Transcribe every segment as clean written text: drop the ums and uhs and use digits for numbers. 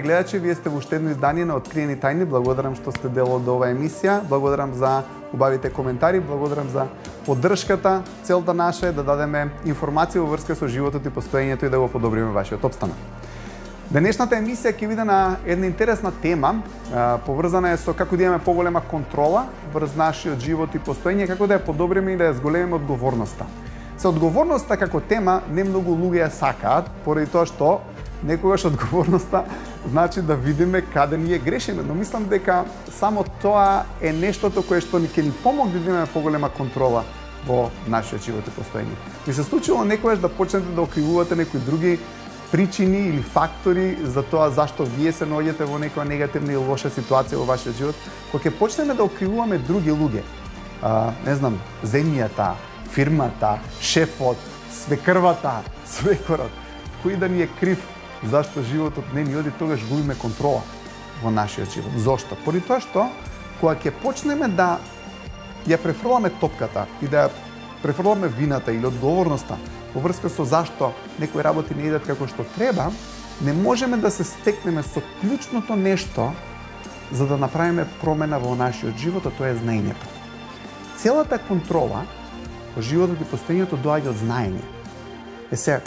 Гледачи, вие сте во уште едно издание на Откриени тајни. Благодарам што сте дел од оваа емисија. Благодарам за убавите коментари, благодарам за поддршката. Целта наша е да дадеме информација во врска со животот и постоењето и да го подобриме вашиот опстанок. Денешната емисија ќе биде на една интересна тема, поврзана е со како да имаме поголема контрола врз нашиот живот и постоење, како да ја подобриме и да ја зголемиме одговорноста. Се одговорноста како тема не многу луѓе ја сакаат, поради тоа што некогаш одговорноста значи да видиме каде ние грешиме, но мислам дека само тоа е нештото кое што ќе ни помогне да имаме поголема контрола во нашиот живот и постоење. Ви се случило некогаш да почнете да окривувате некои други причини или фактори за тоа зашто вие се наоѓате во некоја негативна или лоша ситуација во вашиот живот, кога ќе почнеме да окривуваме други луѓе, не знам, земјата, фирмата, шефот, свекрвата, свекорот, кој да ни е крив зашто животот не ни оди, тогаш губиме контрола во нашиот живот. Зошто? Поради тоа што кога ќе почнеме да ја префрламе топката и да ја префрламе вината или одговорноста во врска со зашто некои работи не идат како што треба, не можеме да се стекнеме со клучното нешто за да направиме промена во нашиот живот, а тоа е знаењето. Целата контрола во животот и постоењето доаѓа од знаење. Сега,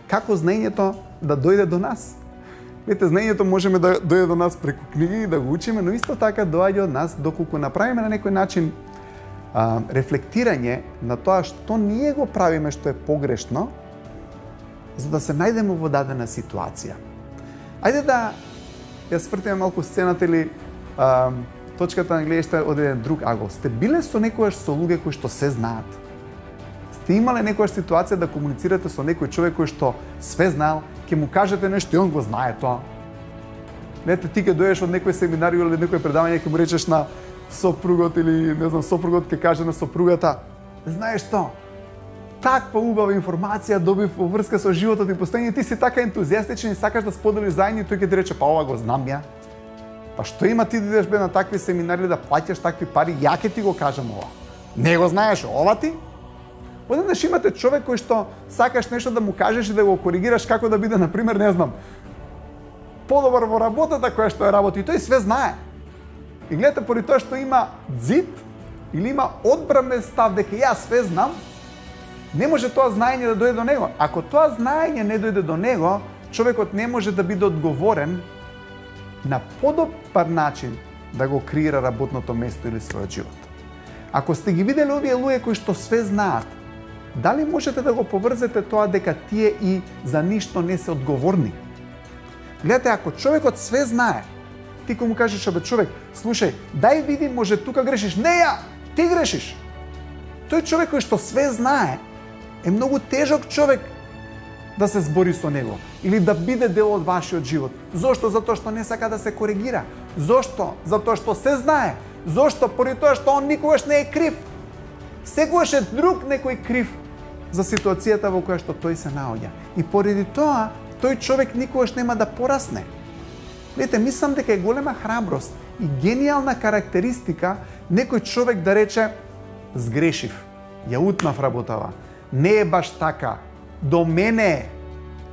како знаењето да дојде до нас? Видите, знаењето можеме да дојде до нас преку книги и да го учиме, но исто така доаѓа од нас доколку направиме на некој начин рефлектирање на тоа што ние го правиме што е погрешно, за да се најдеме во дадена ситуација. Ајде да ја свртиме малку сцената или точката на гледиште од еден друг агол. Сте биле со некојаш со луѓе кои што се знаат? Сте имале некоја ситуација да комуницирате со некој човек кој што све знаел, ќе му кажете нешто и он го знае тоа. Нете, ти ќе дојдеш од некој семинар или некој предавање, ќе му речеш на сопругот или не знам, сопругот ќе каже на сопругата: знаеш што? Таква убава информација добив во врска со животот и постоење, ти си така ентузијастичен и сакаш да споделиш заедно, и тој ќе ти рече: па ова го знам ја. Па што има ти да идеш на такви семинари да плаќаш такви пари, ја ќе ти го кажам ова. Не го знаеш ова ти? Одеднаш имате човек кој што сакаш нешто да му кажеш и да го коригираш како да биде, например, не знам, подобар во работата која што ја работи, и тој све знае. И гледате, поради тоа што има зид или има одбранен став дека јас све знам, не може тоа знаење да дојде до него. Ако тоа знаење не дојде до него, човекот не може да биде одговорен на подобар начин да го креира работното место или својот живот. Ако сте ги виделе овие луѓе кои што све знаат, дали можете да го поврзете тоа дека тие и за ништо не се одговорни? Гледате, ако човекот све знае, ти кога му кажеш: абе човек, слушај, дај види, може тука грешиш. Не ја, ти грешиш. Тој човек кој што све знае е многу тежок човек да се збори со него или да биде дел од вашиот живот. Зошто? Затоа што не сака да се коригира. Зошто? Затоа што се знае. Зошто? Поради тоа што он никогаш не е крив. Секогаш е друг некој крив за ситуацијата во која што тој се наоѓа. И поради тоа, тој човек никогаш нема да порасне. Видите, мислам дека е голема храброст и гениална карактеристика некој човек да рече: сгрешив, ја утнав работава, не е баш така, до мене е.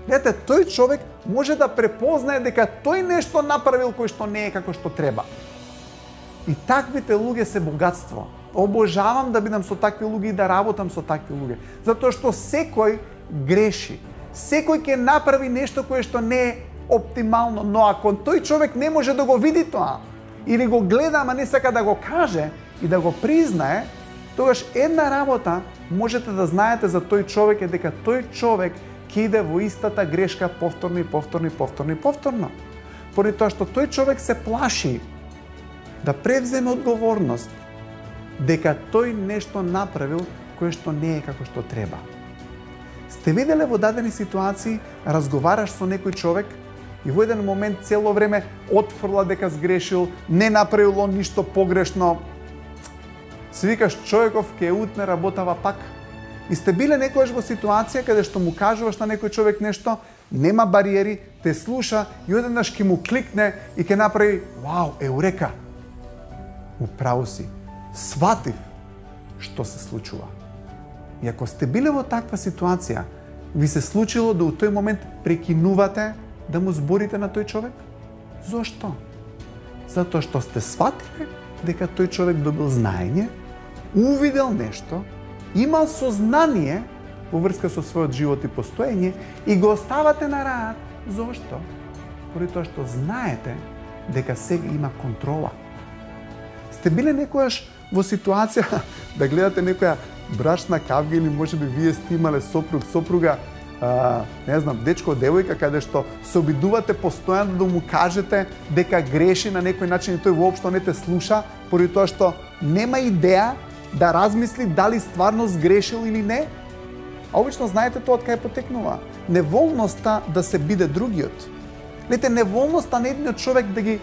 Видите, тој човек може да препознае дека тој нешто направил кој што не е како што треба. И таквите луѓе се богатство. Обожавам да бидам со такви луѓе и да работам со такви луѓе. Затоа што секој греши. Секој ќе направи нешто кое што не е оптимално, но ако тој човек не може да го види тоа, или го гледа, ама не сака да го каже и да го признае, тогаш една работа можете да знаете за тој човек е дека тој човек ќе иде во истата грешка повторно и повторно и повторно и повторно. Поради тоа што тој човек се плаши да превземе одговорност дека тој нешто направил кое што не е како што треба. Сте виделе во дадени ситуации, разговараш со некој човек и во еден момент цело време отфрла дека сгрешил, не направил он ништо погрешно. Си викаш: човеков ќе утне работава пак. И сте биле некојаш во ситуација каде што му кажуваш на некој човек нешто, нема бариери, те слуша и одеднаш ќе му кликне и ќе направи: вау, еурека! Управо си, сватив што се случува. И ако сте биле во таква ситуација, ви се случило да у тој момент прекинувате да му зборите на тој човек? Зошто? Затоа што сте сватиле дека тој човек добил знаење, увидел нешто, имал сознание во врска со својот живот и постоење и го оставате на рад. Зошто? Поради тоа што знаете дека сега има контрола. Сте биле некојаш во ситуација да гледате некоја брачна кавга или можеби вие сте имале сопруг, сопруга, не знам, дечко, девојка, каде што се обидувате постојано да му кажете дека греши на некој начин и тој воопшто не те слуша, поради тоа што нема идеја да размисли дали стварно сгрешил или не. А обично знаете тоа од кај потекнува. Неволноста да се биде другиот. Лете, неволноста на едниот човек да ги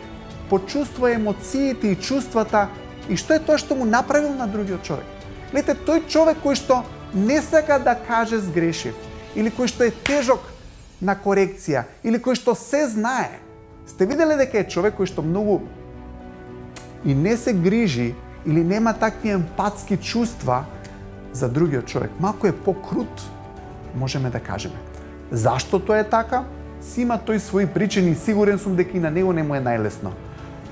почувствува емоциите и чувствата и што е тоа што му направил на другиот човек. Лете, тој човек кој што не сака да каже сгрешив, или кој што е тежок на корекција, или кој што се знае. Сте виделе дека е човек кој што многу и не се грижи или нема такви емпатски чувства за другиот човек. Малку е покрут, можеме да кажеме. Зашто тоа е така? Си има тој своји причини и сигурен сум дека и на него не му е најлесно.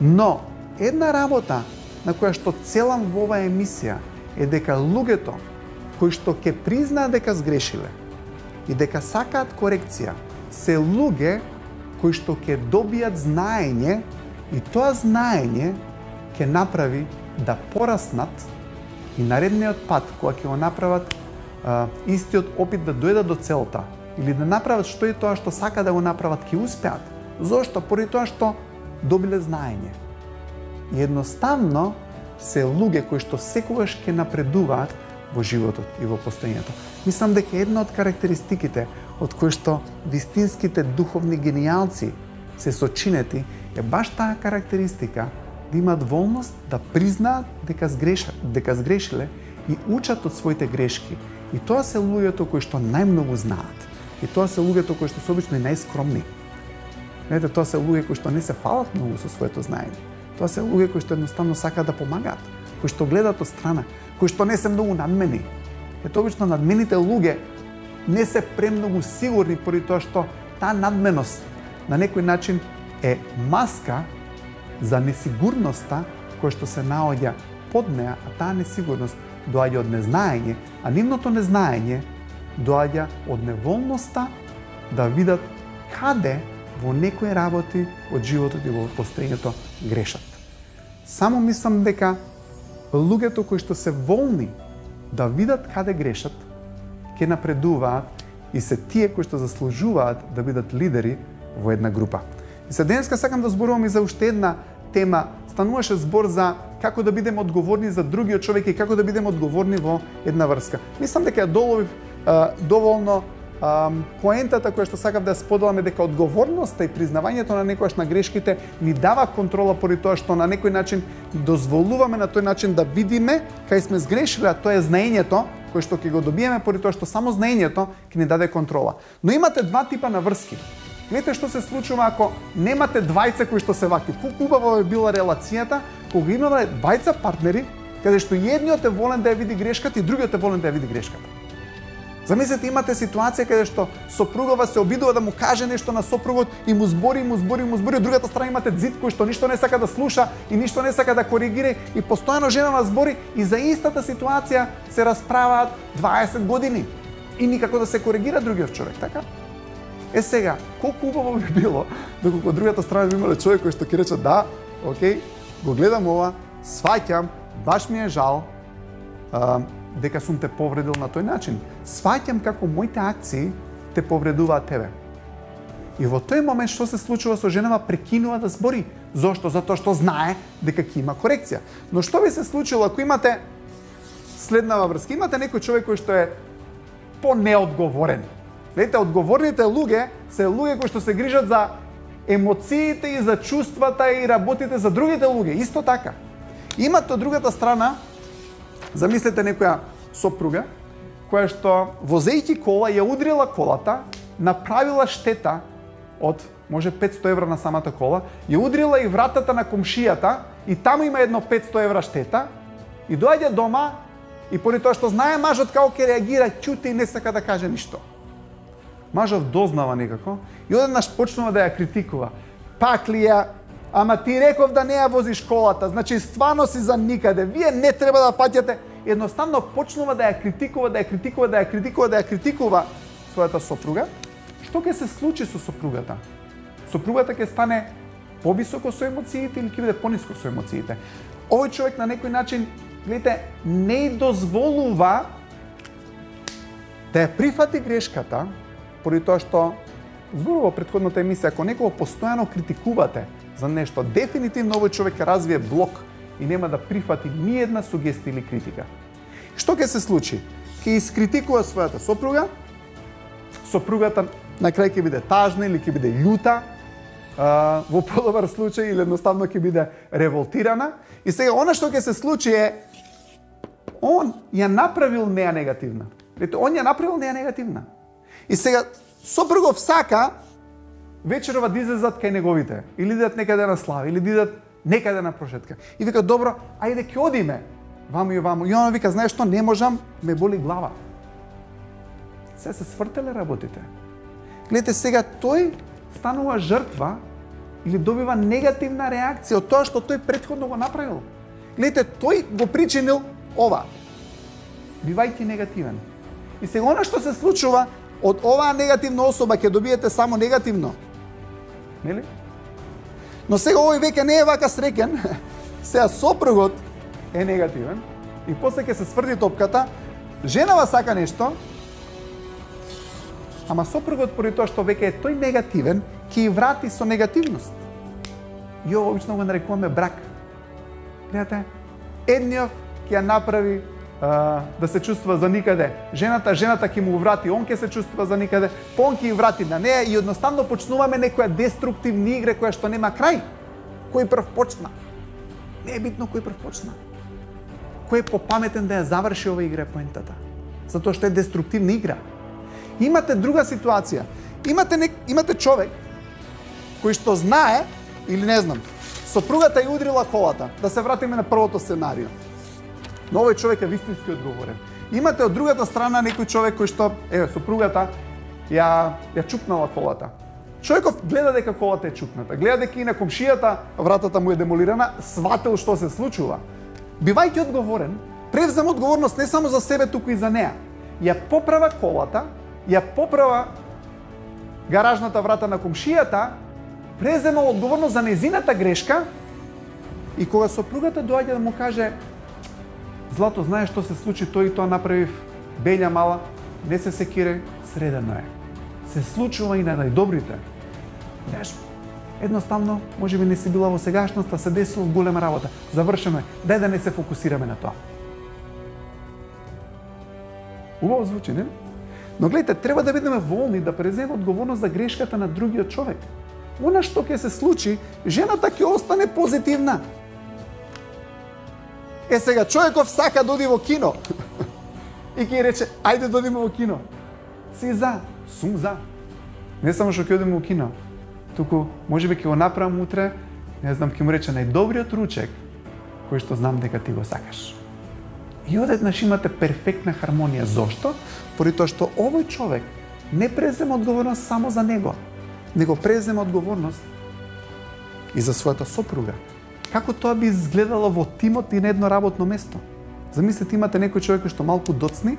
Но, една работа на која што целам во оваа емисија е дека луѓето кои што ќе признаат дека сгрешиле и дека сакаат корекција се луѓе кои што ќе добијат знаење и тоа знаење ќе направи да пораснат и наредниот пат кога ќе го направат истиот опит да дојдат до целта или да направат што е тоа што сака да го направат, ќе успеат. Зошто? Поради тоа што добиле знаење. И едноставно се луѓе кои што секогаш ќе напредуваат во животот и во постоењето. Мислам дека една од карактеристиките од кои што вистинските духовни гениалци се сочинети е баш таа карактеристика да имаат волност да признаат дека сгрешиле и учат од своите грешки. И тоа се луѓето кои што најмногу знаат. И тоа се луѓето кои што се обично и најскромни. Знаете, тоа се луѓе кои што не се фалат многу со своето знаење. Тоа се луѓе кои што едноставно сакаат да помагаат, кои што гледаат од страна, кои што не се многу надмени. Ето обично надмените луѓе не се премногу сигурни поради тоа што таа надменост на некој начин е маска за несигурноста која што се наоѓа под неа, а таа несигурност доаѓа од незнаење, а нивното незнаење доаѓа од неволноста да видат каде во некои работи од животот и во постоењето грешат. Само мислам дека луѓето кои што се волни да видат каде грешат, ќе напредуваат и се тие кои што заслужуваат да бидат лидери во една група. И се денеска сакам да зборувам и за уште една тема. Стануваше збор за како да бидеме одговорни за другиот човек и како да бидеме одговорни во една врска. Мислам дека ја доловив доволно поентата која што сакав да ја споделам е дека одговорноста и признавањето на некојаш на грешките ни дава контрола поради тоа што на некој начин дозволуваме на тој начин да видиме кај сме сгрешиле, а тоа е знаењето кој што ќе го добиеме поради тоа што само знаењето ќе ни даде контрола. Но имате два типа на врски. Гледате што се случува ако немате двајца кои што се вакви. Колку убава би била релацијата кога имаме двајца партнери каде што едниот е волен да ја види грешката и другиот е волен да ја види грешката. Замислете, имате ситуација каде што сопругова се обидува да му каже нешто на сопругот и му збори, од другата страна имате зид кој што ништо не сака да слуша и ништо не сака да коригира и постојано женава збори и за истата ситуација се расправаат 20 години и никако да се коригира другиот човек, така? Е сега, колку убаво би било доколку од другата страна би имале човек кој што ќе рече да, окей, го гледам ова, сваќам, баш ми е жал, дека сум те повредил на тој начин. Сваќам како моите акции те повредуваат тебе. И во тој момент што се случува со женава, прекинува да збори. Зошто? Затоа што знае дека ќе има корекција. Но што би се случило ако имате следнава врска? Имате некој човек кој што е по-неодговорен. Видите, одговорните луѓе се луѓе кои што се грижат за емоциите и за чувствата и работите за другите луѓе. Исто така. Имате од другата страна, замислете некоја сопруга која што возејќи кола ја удрила колата, направила штета од може 500 евра на самата кола, ја удрила и вратата на комшијата и таму има едно 500 евра штета и доаѓа дома и поради тоа што знае мажот како ќе реагира, ќути и не сака да каже ништо. Мажот дознава некако и одеднаш почнува да ја критикува. Пак ли ја? Ама ти реков да не ја возиш колата, значи стварно си за никаде. Вие не треба да паѓате. Едноставно почнува да ја критикува, да ја критикува, да ја критикува, да ја критикува својата сопруга. Што ќе се случи со сопругата? Сопругата ќе стане повисоко со емоциите или ќе биде пониско со емоциите? Овој човек на некој начин, гледате, не дозволува да ја прифати грешката, поради тоа што зборува во претходната емисија, ако некого постојано критикувате за нешто, дефинитивно овој човек ќе развие блок и нема да прифати ни една сугестија или критика. Што ќе се случи? Ќе искритикува својата сопруга, сопругата на крај ќе биде тажна или ќе биде љута, во подобар случај или едноставно ќе биде револтирана. И сега она што ќе се случи е он ја направил неа негативна. Ете, он ја направил неа негативна. И сега сопругов сака вечерова да излезат кај неговите, или идат некаде на слава, или идат некаде на прошетка. И вика, добро, ајде ќе одиме, ваму и ваму. И она вика, знаеш што, не можам, ме боли глава. Се свртеле работите. Гледате, сега тој станува жртва или добива негативна реакција од тоа што тој претходно го направил. Гледате, тој го причинил ова, бивајќи негативен. И сега она што се случува, од оваа негативна особа ќе добиете само негативно. Нели? Но сега овој веќе не е вака среќен, сега сопругот е негативен и после ќе се сврди топката, женава сака нешто, ама сопругот поради тоа што веќе е тој негативен, ќе ја врати со негативност. И ова обично го нарекуваме брак. Гледате, едниот ќе ја направи да се чувствува за никаде. Жената ќе му врати, он ќе се чувствува за никаде, он ќе ја врати на неа и едноставно почнуваме некоја деструктивна игра која што нема крај. Кој прв почна? Не е битно кој прв почна. Кој е попаметен да ја заврши ова игра поентата? Затоа што е деструктивна игра. Имате друга ситуација. Имате човек кој што знае, или не знам, сопругата ја удрила колата. Да се вратиме на првото сценарио. Но овој човек е вистински одговорен. Имате од другата страна некој човек кој што, сопругата ја чупнала колата. Човеков гледа дека колата е чупната, гледа дека и на комшијата вратата му е демолирана, сватил што се случува. Бивајќи одговорен, превзема одговорност не само за себе, туку и за неа. Ја поправа колата, ја поправа гаражната врата на комшијата, презема одговорност за незината грешка и кога сопругата доаѓа да му каже: Злато, знаеш што се случи, тој и тоа направив, беља мала, не се секире, средено е. Се случува и на најдобрите. Знаеш, едноставно, може би не си била во сегашноста, се десила голема работа. Завршено е, дај да не се фокусираме на тоа. Убаво звучи, не? Но гледайте, треба да бидеме волни да преземе одговорност за грешката на другиот човек. Она што ќе се случи, жената ќе остане позитивна. Сега човеков сака да оди во кино. И ќе рече, ајде да одиме во кино. Си за, сум за. Не само што ќе одиме во кино, туку можеби ќе го направам утре, не знам, ќе му рече најдобриот ручек кој што знам дека ти го сакаш. И одеднаш имате перфектна хармонија. Зошто? Поради тоа што овој човек не презема одговорност само за него, него презема одговорност и за својата сопруга. Како тоа би изгледало во тимот и на едно работно место? Замислете, имате некој човек кој што малку доцни,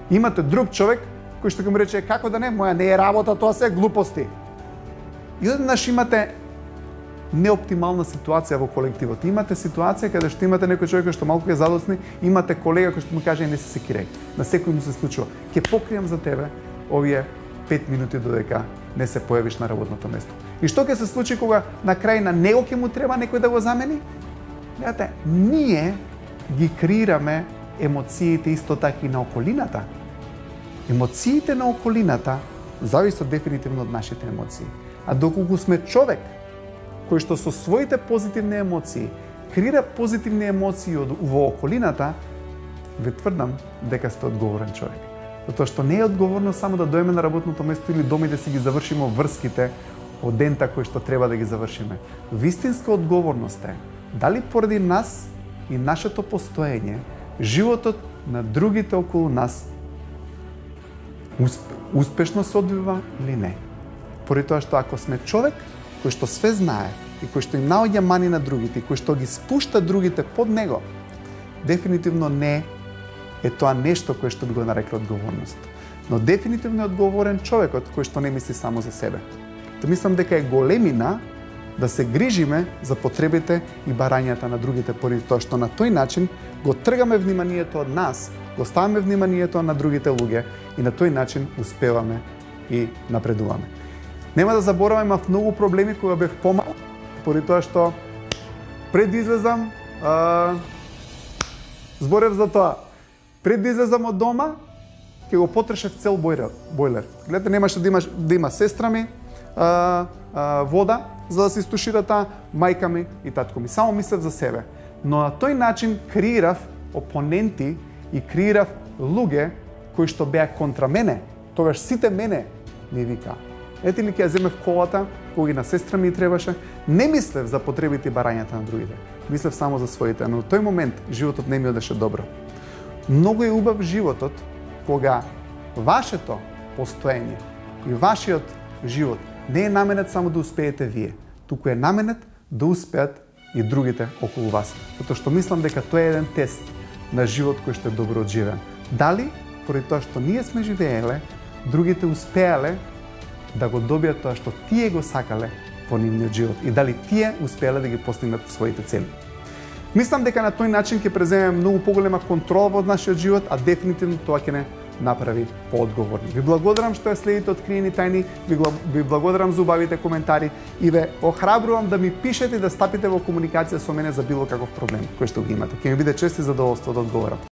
имате друг човек кој што ќе му рече: како да не, моја не е работа, тоа се глупости. И одеднаш имате неоптимална ситуација во колективот. Имате ситуација каде што имате некој човек кој што малку е задоцни, имате колега кој што му каже: не се секирај, на секој му се случува. Ќе покријам за тебе овие 5 минути додека не се појавиш на работното место. И што ќе се случи кога на крај на него ќе му треба некој да го замени? Гледате, ние ги креираме емоциите исто така и на околината. Емоциите на околината зависат дефинитивно од нашите емоции. А доколку сме човек кој што со своите позитивни емоции креира позитивни емоции во околината, ве тврдам дека сте одговорен човек. Затоа што не е одговорно само да дојдеме на работното место или дома и да си ги завршиме врските од дента кои што треба да ги завршиме. Вистинска одговорност е дали поради нас и нашето постоење, животот на другите околу нас успешно се одвива или не. Поради тоа што ако сме човек кој што све знае и кој што им наоѓа мани на другите и кој што ги спушта другите под него, дефинитивно не е тоа нешто кое што би го нарекло одговорност. Но дефинитивно е одговорен човекот кој што не мисли само за себе. Те мислам дека е големина да се грижиме за потребите и барањата на другите, поради тоа што на тој начин го тргаме вниманието од нас, го ставаме вниманието на другите луѓе и на тој начин успеваме и напредуваме. Нема да заборавам, имав многу проблеми кога бев помал, поради тоа што пред да излезам, зборев за тоа, пред да излезам од дома, ќе го потрешев цел бойлер. Гледате, немаше да има сестра ми, вода, за да се истушира таа, мајка ми и татко ми. Само мислев за себе. Но на тој начин креирав опоненти и креирав луѓе кои што беа контра мене. Тогаш сите мене ми вика. Ете ли ќе ја земев колата, кога и на сестра ми требаше, не мислев за потребите и барањата на другите. Мислев само за своите, но во тој момент животот не ми одеше добро. Многу е убав животот кога вашето постоење и вашиот живот не е наменет само да успеете вие, туку е наменет да успеат и другите околу вас. Затоа што мислам дека тоа е еден тест на живот кој што е добро одживен. Дали, поради тоа што ние сме живееле, другите успеале да го добијат тоа што тие го сакале во нивниот живот и дали тие успеале да ги постигнат своите цели. Мислам дека на тој начин ќе преземеме многу поголема контрола во нашиот живот, а дефинитивно тоа ќе не направи поодговорни. Ви благодарам што ја следите Откриени тајни, ви благодарам за убавите коментари и ве охрабрувам да ми пишете и да стапите во комуникација со мене за било каков проблем кој што го имате. Ќе ми биде чест и задоволство да одговорам.